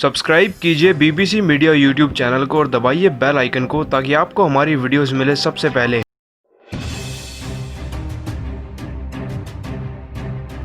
Subscribe कीजिए BBC media YouTube channel को और दबाइए बेल आइकन को ताकि आपको हमारी वीडियोस मिले सबसे पहले।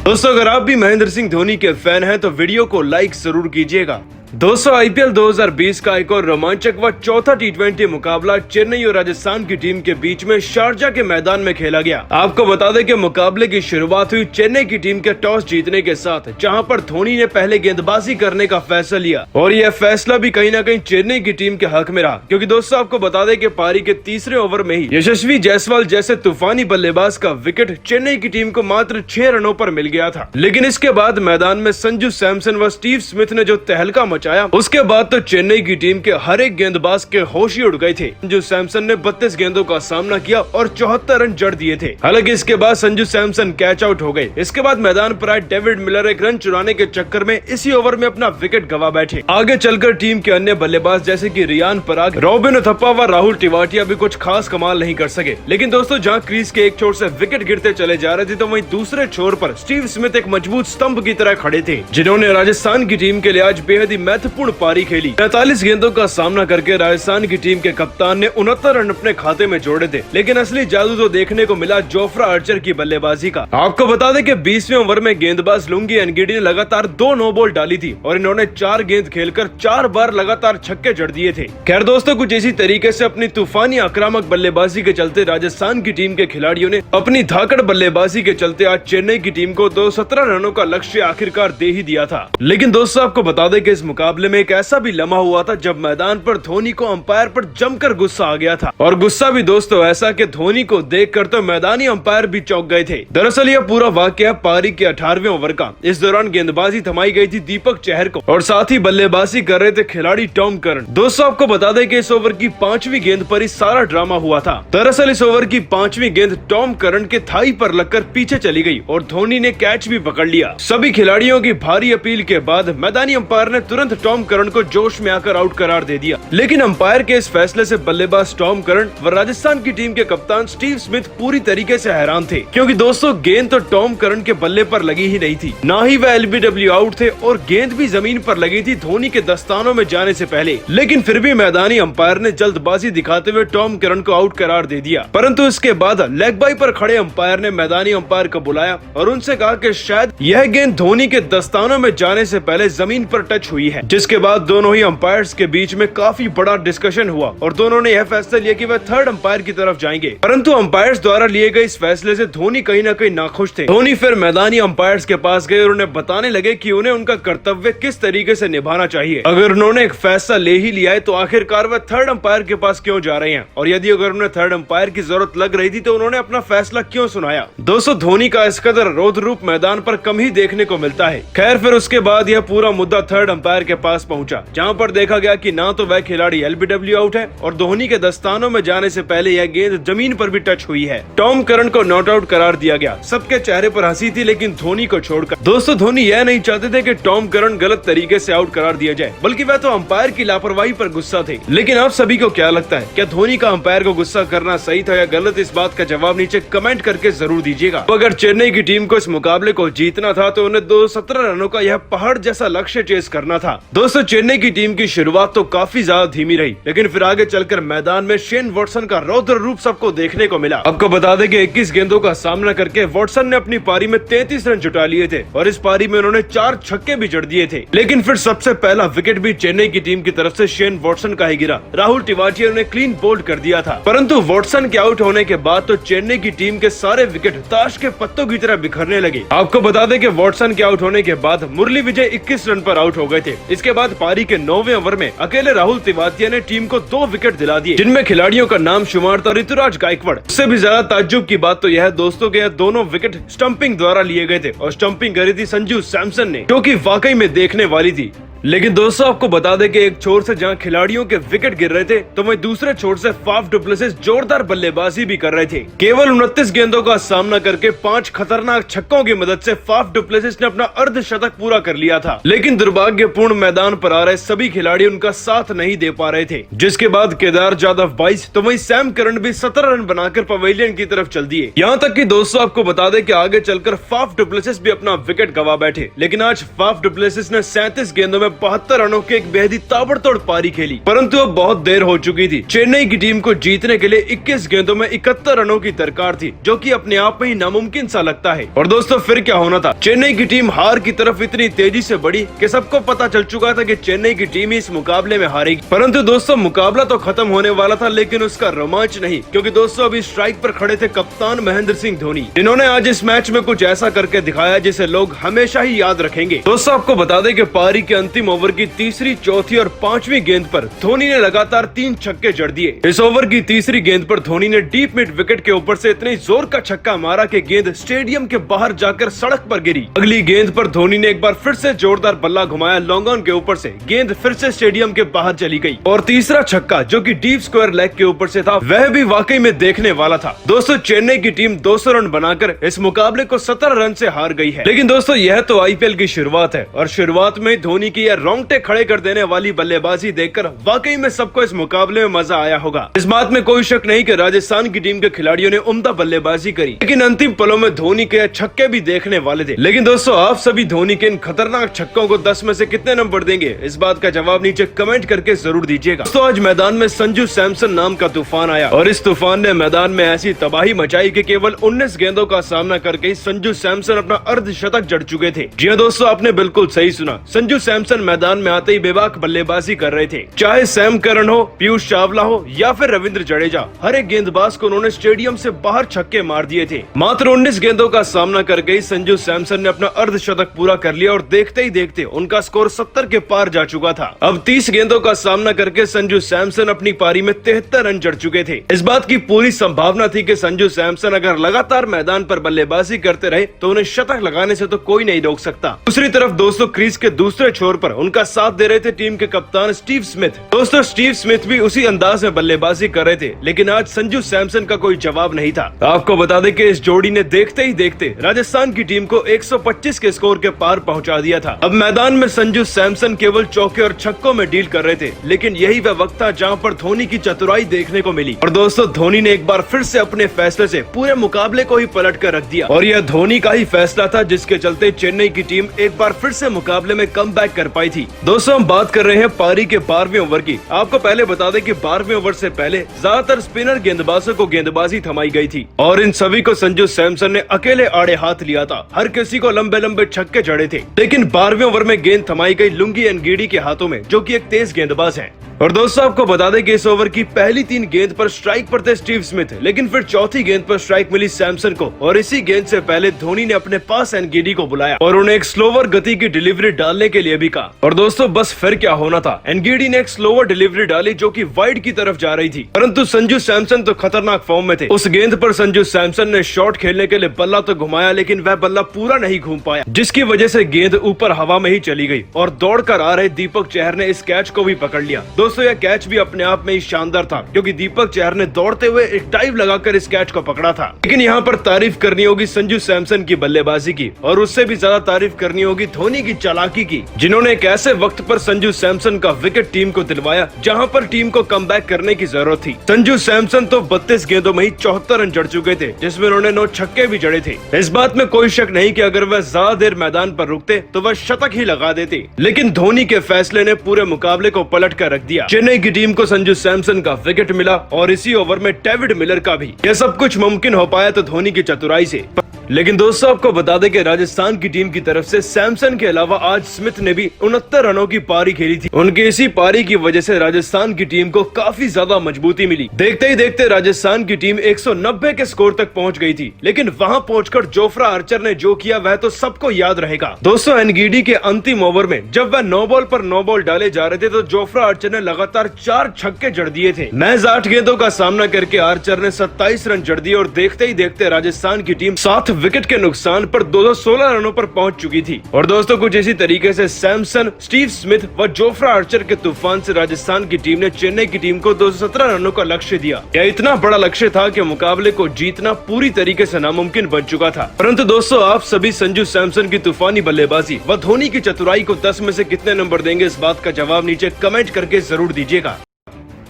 दोस्तों, अगर आप भी महेंद्र सिंह धोनी के फैन हैं तो वीडियो को लाइक जरूर कीजिएगा। दोस्तों, आईपीएल 2020 का एक और रोमांचक व चौथा टी20 मुकाबला चेन्नई और राजस्थान की टीम के बीच में शारजा के मैदान में खेला गया। आपको बता दें कि मुकाबले की शुरुआत हुई चेन्नई की टीम के टॉस जीतने के साथ, जहां पर धोनी ने पहले गेंदबाजी करने का फैसला लिया और यह फैसला भी कहीं न कहीं चेन्नई की टीम के हक में रहा, क्योंकि दोस्तों आपको बता दें कि पारी के तीसरे ओवर में ही यशस्वी जायसवाल जैसे तूफानी बल्लेबाज का विकेट चेन्नई की टीम को मात्र 6 रनों पर मिल गया था। लेकिन इसके बाद मैदान में संजू सैमसन व स्टीव स्मिथ ने जो तहलका उसके बाद तो चेन्नई की टीम के हर एक गेंदबाज के होश ही उड़ गए थे। संजू सैमसन ने 32 गेंदों का सामना किया और 74 रन जड़ दिए थे। हालांकि इसके बाद संजू सैमसन कैच आउट हो गए। इसके बाद मैदान पर आए डेविड मिलर एक रन चुराने के चक्कर में इसी ओवर में अपना विकेट गवा बैठे। आगे चलकर टीम के अन्य बल्लेबाज जैसे कि रियान पराग, रॉबिन उथप्पा व राहुल टिवाटिया भी कुछ खास कमाल नहीं कर सके। लेकिन दोस्तों, जहां क्रीज के एक छोर से विकेट गिरते चले जा रहे थे, तो वहीं दूसरे छोर पर स्टीव स्मिथ एक मजबूत स्तंभ की तरह खड़े थे, जिन्होंने राजस्थान की टीम के लिए आज बेहद ही महत्वपूर्ण पारी खेली। 43 गेंदों का सामना करके राजस्थान की टीम के कप्तान ने 69 रन अपने खाते में जोड़े थे। लेकिन असली जादू तो देखने को मिला जोफ्रा आर्चर की बल्लेबाजी का। आपको बता दें कि 20वें ओवर में गेंदबाज लुंगी एनगिडी ने लगातार 2 नो बॉल डाली थी और इन्होंने 4 गेंद खेलकर 4 बार लगातार छक्के जड़ दिए थे। खैर दोस्तों, कुछ इसी तरीके से अपनी तूफानी आक्रामक बल्लेबाजी के चलते राजस्थान की टीम के खिलाड़ियों ने अपनी धाकड़ बल्लेबाजी के चलते आज चेन्नई की टीम को 217 रनों का लक्ष्य आखिरकार दे ही दिया था। लेकिन दोस्तों, आपको बता दें कि इस मुकाबले में एक ऐसा भी लम्हा हुआ था जब मैदान पर धोनी को अंपायर पर जमकर गुस्सा आ गया था। और गुस्सा भी दोस्तों ऐसा कि धोनी को देखकर तो मैदानी अंपायर भी चौंक गए थे। दरअसल यह पूरा वाकया पारी के 18वें ओवर का। इस दौरान गेंदबाजी थमाई गई थी दीपक चहर को और साथ ही बल्लेबाजी कर रहे थे खिलाड़ी टॉम करन। दोस्तों, आपको बता दें कि इस ओवर की 5वीं गेंद पर ही सारा ड्रामा हुआ था। दरअसल इस ओवर की 5वीं गेंद टॉम करन के थाई पर लगकर पीछे चली गई और धोनी ने कैच भी पकड़ लिया। सभी खिलाड़ियों की भारी अपील के बाद मैदानी अंपायर ने तुरंत टॉम करन को जोश में आकर आउट करार दे दिया। लेकिन अंपायर के इस फैसले से बल्लेबाज टॉम करन व राजस्थान की टीम के कप्तान स्टीव स्मिथ पूरी तरीके से हैरान थे, क्योंकि दोस्तों गेंद तो टॉम करन के बल्ले पर लगी ही नहीं थी, ना ही वह एलबीडब्ल्यू आउट थे और गेंद भी जमीन पर लगी थी धोनी के दस्तानों में जाने से पहले। लेकिन फिर भी मैदानी अंपायर ने जल्दबाजी दिखाते हुए टॉम करन को आउट करार दे दिया। परंतु इसके बाद लेग बाई पर खड़े अंपायर ने मैदानी अंपायर को बुलाया और उनसे कहा कि शायद यह गेंद धोनी के दस्तानों में जाने से पहले जमीन पर टच हुई है। जिसके बाद दोनों ही अंपायर्स के बीच में काफी बड़ा डिस्कशन हुआ और दोनों ने यह फैसला लिया कि वह थर्ड अंपायर की तरफ जाएंगे। परंतु अंपायर्स द्वारा लिए गए इस फैसले से धोनी कहीं न कहीं नाखुश थे। धोनी फिर मैदानी अंपायर्स के पास गए और उन्हें बताने लगे कि उन्हें उनका कर्तव्य किस तरीके से निभाना चाहिए। अगर उन्होंने एक फैसला ले ही लिया है तो आखिरकार वह थर्ड अंपायर के पास क्यों जा रहे हैं, और यदि अगर उन्हें थर्ड अंपायर की जरूरत लग रही थी तो उन्होंने अपना फैसला क्यों सुनाया। दोस्तों, धोनी का इस कदर रौद्र रूप मैदान पर कम ही देखने को मिलता है। खैर, फिर उसके बाद यह पूरा मुद्दा थर्ड अंपायर के पास पहुंचा, जहां पर देखा गया कि ना तो वह खिलाड़ी एलबीडब्ल्यू आउट है और धोनी के दस्तानों में जाने से पहले यह गेंद जमीन पर भी टच हुई है। टॉम करन को नॉट आउट करार दिया गया। सबके चेहरे पर हंसी थी, लेकिन धोनी को छोड़कर। दोस्तों, धोनी यह नहीं चाहते थे कि टॉम करन गलत तरीके से आउट करार दिया जाए, बल्कि वह तो अंपायर की लापरवाही पर गुस्सा थे। लेकिन आप सभी को क्या लगता है, क्या धोनी का अंपायर को गुस्सा करना सही था या गलत? इस बात का जवाब नीचे कमेंट करके जरूर दीजिएगा। अगर चेन्नई की टीम को इस मुकाबले को जीतना था तो उन्हें 217 रनों का यह पहाड़ जैसा लक्ष्य चेस करना था। दोस्तों, चेन्नई की टीम की शुरुआत तो काफी ज्यादा धीमी रही, लेकिन फिर आगे चलकर मैदान में शेन वॉटसन का रौद्र रूप सबको देखने को मिला। आपको बता दें कि 21 गेंदों का सामना करके वॉटसन ने अपनी पारी में 33 रन जुटा लिए थे और इस पारी में उन्होंने 4 छक्के भी जड़ दिए थे। लेकिन फिर सबसे पहला विकेट भी चेन्नई की टीम की तरफ से शेन वॉटसन का ही गिरा। राहुल टिवाटिया ने क्लीन बोल्ड कर दिया था। परंतु वॉटसन के आउट होने के बाद तो चेन्नई की टीम के सारे विकेट ताश के पत्तों की तरह बिखरने लगे। आपको बता दें कि वॉटसन के आउट होने के बाद मुरली विजय 21 रन पर आउट हो गए थे। इसके बाद पारी के 9वें ओवर में अकेले राहुल तिवातिया ने टीम को 2 विकेट दिला दिए, जिनमें खिलाड़ियों का नाम शुमार था ऋतुराज गायकवाड़। उससे भी ज्यादा ताज्जुब की बात तो यह है दोस्तों के दोनों विकेट स्टंपिंग द्वारा लिए गए थे और स्टंपिंग करी थी संजू सैमसन ने, जो कि वाकई में देखने वाली थी। लेकिन दोस्तों, आपको बता दें कि एक छोर से जहां खिलाड़ियों के विकेट गिर रहे थे, तो वहीं दूसरे छोर से फाफ डु प्लेसिस जोरदार बल्लेबाजी भी कर रहे थे। केवल 29 गेंदों का सामना करके 5 खतरनाक छक्कों की मदद से फाफ डु प्लेसिस ने अपना अर्धशतक पूरा कर लिया था। लेकिन दुर्भाग्यपूर्ण मैदान पर आ रहे सभी खिलाड़ी उनका साथ नहीं दे पा रहे थे, जिसके बाद केदार जाधव 22 तो वहीं सैम करन भी 17 रन बनाकर पवेलियन की तरफ चल दिए। यहाँ तक कि दोस्तों, आपको बता दें कि आगे चलकर फाफ डु प्लेसिस भी अपना विकेट गवा बैठे। लेकिन आज फाफ डु प्लेसिस ने 37 गेंदों में 72 रनों के एक बेहद ही ताबड़तोड़ पारी खेली, परंतु अब बहुत देर हो चुकी थी। चेन्नई की टीम को जीतने के लिए 21 गेंदों में 71 रनों की दरकार थी, जो कि अपने आप में ही नामुमकिन सा लगता है। और दोस्तों फिर क्या होना था, चेन्नई की टीम हार की तरफ इतनी तेजी से बढ़ी कि सबको पता चल चुका था कि चेन्नई की टीम ही इस मुकाबले में हारेगी। परंतु दोस्तों मुकाबला तो खत्म होने वाला था, लेकिन उसका रोमांच नहीं, क्योंकि दोस्तों अभी स्ट्राइक पर खड़े थे कप्तान महेंद्र सिंह धोनी, जिन्होंने आज इस मैच में कुछ ऐसा करके दिखाया जिसे लोग हमेशा ही याद रखेंगे। दोस्तों आपको बता दें कि पारी के अंतिम ओवर की तीसरी, चौथी और पांचवी गेंद पर धोनी ने लगातार 3 छक्के जड़ दिए। इस ओवर की तीसरी गेंद पर धोनी ने डीप मिड विकेट के ऊपर से इतनी जोर का छक्का मारा कि गेंद स्टेडियम के बाहर जाकर सड़क पर गिरी। अगली गेंद पर धोनी ने एक बार फिर से जोरदार बल्ला घुमाया लॉन्ग ऑन के ऊपर से, गेंद फिर से स्टेडियम के बाहर चली गई। और तीसरा छक्का जो कि डीप स्क्वायर लेग के ऊपर से था, वह भी वाकई में देखने वाला था। दोस्तों चेन्नई की टीम 200 रन बनाकर इस मुकाबले को 17 रन से हार गई है। लेकिन दोस्तों यह तो आईपीएल की शुरुआत है, और शुरुआत में धोनी की यह रोंगटे खड़े कर देने वाली बल्लेबाजी देखकर वाकई में सबको इस मुकाबले में मजा आया होगा। इस बात में कोई शक नहीं कि राजस्थान की टीम के खिलाड़ियों ने उम्दा बल्लेबाजी करी, लेकिन अंतिम पलों में धोनी के छक्के भी देखने वाले थे। लेकिन दोस्तों आप सभी धोनी के इन खतरनाक छक्कों को 10 में से कितने नंबर देंगे, इस बात का जवाब नीचे कमेंट करके जरूर दीजिएगा। दोस्तों आज मैदान में संजू सैमसन नाम का तूफान आया, और इस तूफान ने मैदान में ऐसी तबाही मचाई कि केवल 19 गेंदों का सामना करके संजू सैमसन अपना अर्धशतक जड़ चुके थे। जी हां दोस्तों आपने बिल्कुल सही सुना, संजू सैमसन मैदान में आते ही बेबाक बल्लेबाजी कर रहे थे। चाहे सैम करन हो, पीयूष चावला हो या फिर रविंद्र जडेजा, हर एक गेंदबाज को उन्होंने स्टेडियम से बाहर छक्के मार दिए थे। मात्र 19 गेंदों का सामना करके ही संजू सैमसन ने अपना अर्धशतक पूरा कर लिया, और देखते ही देखते उनका स्कोर 70 के पार जा चुका था। अब 30 गेंदों का सामना करके संजू सैमसन अपनी पारी में 73 रन जड़ चुके थे। इस बात की पूरी संभावना थी कि संजू सैमसन अगर लगातार मैदान पर बल्लेबाजी करते रहे तो उन्हें शतक लगाने से तो कोई नहीं रोक सकता। दूसरी तरफ दोस्तों क्रीज के दूसरे छोर पर उनका साथ दे रहे थे टीम के कप्तान स्टीव स्मिथ। दोस्तों स्टीव स्मिथ भी उसी अंदाज में बल्लेबाजी कर रहे थे, लेकिन आज संजू सैमसन का कोई जवाब नहीं था। आपको बता दें कि इस जोड़ी ने देखते ही देखते राजस्थान की टीम को 125 के स्कोर के पार पहुंचा दिया था। अब मैदान में संजू सैमसन केवल चौके और छक्कों में डील कर रहे थे, लेकिन यही वह वक्त था जहां पर धोनी की चतुराई देखने को मिली। और दोस्तों धोनी ने एक बार फिर से अपने फैसले से पूरे मुकाबले को ही पलट कर रख दिया, और यह धोनी का ही फैसला था जिसके चलते चेन्नई की टीम एक बार फिर से मुकाबले में कमबैक कर पाई थी। दोस्तों हम बात कर रहे हैं पारी के 12वें ओवर की। आपको पहले बता दें कि 12वें ओवर से पहले ज्यादातर स्पिनर गेंदबाजों को गेंदबाजी थमाई गई थी, और इन सभी को संजू सैमसन ने अकेले आड़े हाथ लिया था। हर किसी को लंबे लंबे छक्के जड़े थे, लेकिन 12वें ओवर में गेंद थमाई गई लुंगी एनगीडी के हाथों में, जो कि एक तेज गेंदबाज है। और दोस्तों आपको बता दें कि इस ओवर की पहली 3 गेंद पर स्ट्राइक पर थे स्टीव स्मिथ, लेकिन फिर चौथी गेंद पर स्ट्राइक मिली सैमसन को, और इसी गेंद से पहले धोनी ने अपने पास एनगीडी को बुलाया और उन्हें एक स्लोवर गति की डिलीवरी डालने के लिए भी कहा। और दोस्तों बस फिर क्या होना था, एनगीडी ने एक स्लोवर डिलीवरी डाली जो कि वाइड की तरफ जा रही थी, परंतु संजू सैमसन तो खतरनाक फॉर्म में थे। उस गेंद पर संजू सैमसन ने शॉट खेलने के लिए बल्ला तो घुमाया, लेकिन वह बल्ला पूरा नहीं घूम पाया, जिसकी वजह से गेंद ऊपर हवा में ही चली गई, और दौड़कर आ रहे दीपक चहर ने इस कैच को भी पकड़ लिया। दोस्तों यह कैच भी अपने आप में ही शानदार था, क्योंकि दीपक चहर ने दौड़ते हुए एक डाइव लगाकर इस कैच को पकड़ा था। लेकिन यहाँ पर तारीफ करनी होगी संजू सैमसन की बल्लेबाजी की, और उससे भी ज्यादा तारीफ करनी होगी धोनी की चालाकी की, जिन्होंने एक ऐसे वक्त पर संजू सैमसन का विकेट टीम को दिलवाया जहाँ पर टीम को कमबैक करने की जरूरत थी। संजू सैमसन तो 32 गेंदों में ही 74 रन जड़ चुके थे, जिसमें उन्होंने 9 छक्के भी जड़े थे। इस बात में कोई शक नहीं कि अगर वह ज्यादा देर मैदान पर रुकते तो वह शतक ही लगा देते, लेकिन धोनी के फैसले ने पूरे मुकाबले को पलट कर रख दिया। चेन्नई की टीम को संजू सैमसन का विकेट मिला, और इसी ओवर में डेविड मिलर का भी। यह सब कुछ मुमकिन हो पाया तो धोनी की चतुराई से। लेकिन दोस्तों आपको बता दें कि राजस्थान की टीम की तरफ से सैमसन के अलावा आज स्मिथ ने भी 69 रनों की पारी खेली थी। उनके इसी पारी की वजह से राजस्थान की टीम को काफी ज्यादा मजबूती मिली। देखते ही देखते राजस्थान की टीम 190 के स्कोर तक पहुंच गई थी, लेकिन वहां पहुंचकर जोफ्रा आर्चर ने जो किया वह तो सबको याद रहेगा। दोस्तों एनगीडी के अंतिम ओवर में जब वह 9 बॉल पर 9 बॉल डाले जा रहे थे तो जोफ्रा आर्चर ने लगातार 4 छक्के जड़ दिए थे। महज 8 गेंदों का सामना करके आर्चर ने 27 रन जड़ दिए, और देखते ही देखते राजस्थान की टीम 7 विकेट के नुकसान पर 216 रनों पर पहुंच चुकी थी। और दोस्तों कुछ इसी तरीके से सैमसन, स्टीव स्मिथ व जोफ्रा आर्चर के तूफान से राजस्थान की टीम ने चेन्नई की टीम को 217 रनों का लक्ष्य दिया। यह इतना बड़ा लक्ष्य था कि मुकाबले को जीतना पूरी तरीके से नामुमकिन बन चुका था। परंतु दोस्तों आप सभी संजू सैमसन की तूफानी बल्लेबाजी व धोनी की चतुराई को 10 में से कितने नंबर देंगे, इस बात का जवाब नीचे कमेंट करके जरूर दीजिएगा।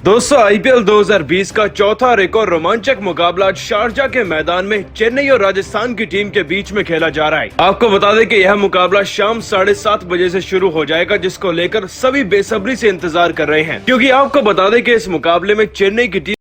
दोस्तों आईपीएल 2020 का चौथा और एक और रोमांचक मुकाबला आज शारजा के मैदान में चेन्नई और राजस्थान की टीम के बीच में खेला जा रहा है। आपको बता दें कि यह मुकाबला शाम 7:30 बजे से शुरू हो जाएगा, जिसको लेकर सभी बेसब्री से इंतजार कर रहे हैं, क्योंकि आपको बता दें कि इस मुकाबले में चेन्नई की टीम